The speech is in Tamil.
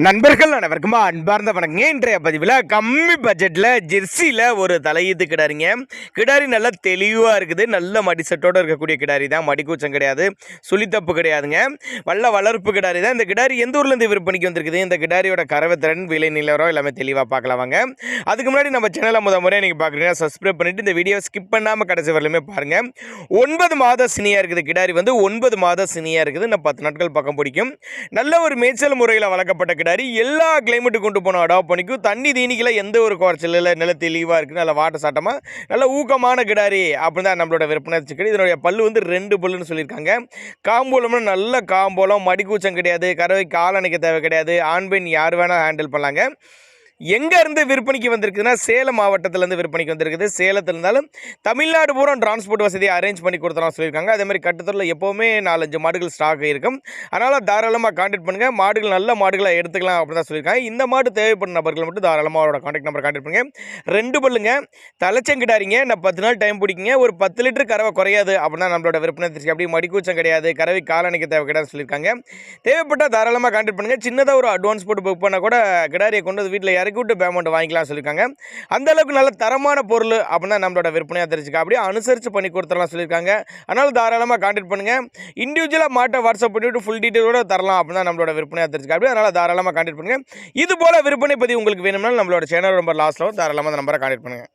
நண்பர்கள் அனைவருக்கும் அன்பார்ந்த வணக்கங்க. இன்றைய பதிவில் கம்மி பட்ஜெட்டில் ஜெர்சியில் ஒரு தலையீத்து கிடாரிங்க. கிடாரி நல்லா தெளிவாக இருக்குது. நல்ல மடிசட்டோடு இருக்கக்கூடிய கிடாரி தான். மடிக்கூச்சம் கிடையாது, சுழித்தப்பு கிடையாதுங்க. நல்ல வளர்ப்பு கிடாரி தான். இந்த கிடாரி எந்த ஊர்லேருந்து விற்பனைக்கு வந்திருக்குது, இந்த கிடாரியோட கறவைத்திறன், விலை நிலவரம் எல்லாமே தெளிவாக பார்க்கலாம் வாங்க. அதுக்கு முன்னாடி நம்ம சேனலை முறையாக நீங்கள் பார்க்குறீங்கன்னா சப்ஸ்கிரைப் பண்ணிவிட்டு இந்த வீடியோ ஸ்கிப் பண்ணாமல் கடைசி வரலுமே பாருங்கள். 9 மாத சினியாக இருக்குது. கிடாரி வந்து 9 மாத சினியாக இருக்குது. இன்னும் 10 நாட்கள் பக்கம் பிடிக்கும். நல்ல ஒரு மேய்ச்சல் முறையில் வளர்க்கப்பட்ட கிடாரி. எல்லா கிளைமேட்டுக்கு கொண்டு போனோம் அடாப்ட் பண்ணிக்கும். தண்ணி தீனிக்கல எந்த ஒரு குறைச்சல் இல்லை. நல்ல தெளிவாக இருக்குது. நல்ல வாட்ட சாட்டமாக நல்ல ஊக்கமான கிடாரி அப்படின்னு தான் நம்மளோட விற்பனை சிக்கடி. இதனுடைய பல்லு வந்து 2 பல்லுன்னு சொல்லியிருக்காங்க. காம்போலம்னா நல்ல காம்போலம், மடிக்கூச்சம் கிடையாது, கறவை கால் அணைக்க தேவை கிடையாது. ஆண் பெண் யார் வேணால் ஹேண்டில் பண்ணலாங்க. எங்கேருந்து விற்பனைக்கு வந்திருக்குதுன்னா சேலம் மாவட்டத்திலேருந்து விற்பனைக்கு வந்திருக்குது. சேலத்தில் இருந்தாலும் தமிழ்நாடு பூரா டிரான்ஸ்போர்ட் வசதியை அரேஞ்ச் பண்ணி கொடுத்துலாம் சொல்லியிருக்காங்க. அதேமாதிரி கட்டுத்தரில் எப்போவுமே 4-5 மாடுகள் ஸ்டாக் இருக்கும். அதனால் தாராளமாக கான்டாக்ட் பண்ணுங்கள். மாடுகள் நல்ல மாடுகளை எடுத்துக்கலாம் அப்படின்னு தான் சொல்லியிருக்காங்க. இந்த மாடு தேவைப்படும் நபர்கள் மட்டும் தாராளமாக அவரோட கான்டாக்ட் நம்பர் கான்டாக்ட் பண்ணுங்கள். 2 பல்லுங்க, தலைச்சங்கிடாரிங்க. நான் 10 நாள் டைம் பிடிக்குங்க. ஒரு 10 லிட்டர் கறவை குறையாது அப்படின்னா நம்மளோட விற்பனை தெரிஞ்சு. அப்படி மடிக்கூச்சம் கிடையாது, கறவை காலணிக்க தேவை கிடையாது சொல்லியிருக்காங்க. தேவைப்பட்டால் தாராளமாக கான்டாக்ட் பண்ணுங்கள். சின்னதாக ஒரு அட்வான்ஸ் போட்டு புக் பண்ணால் கூட கிடாரியை கொண்டு வந்து வீட்டில் இறக்கி விட்டு பேமெண்ட் வாங்கிக்கலாம் சொல்லியிருக்காங்க. அந்த அளவுக்கு நல்ல தரமான பொருள் அப்படின்னா நம்மளோட விற்பனையாக தெரிஞ்சுக்க அப்படியே அனுசரித்து பண்ணி கொடுத்துடலாம் சொல்லியிருக்காங்க. அதனால் தாராளமாக கான்டாக்ட் பண்ணுங்கள். இண்டிவிஜுவலாக மாட்டை வாட்ஸ்அப் பண்ணிவிட்டு ஃபுல் டீட்டெயிலோட தரலாம் அப்படின்னா நம்மளோட விற்பனையாக தெரிஞ்சுக்க அப்படி. அதனால் தாராளமாக கான்டாக்ட் பண்ணுங்கள். இது போல் விற்பனை பதிவு உங்களுக்கு வேணும்னா நம்மளோட சேனல் நம்பர் லாஸ்ட்டில் தாராளமாக அந்த நம்பரை கான்டாக்ட் பண்ணுங்கள்.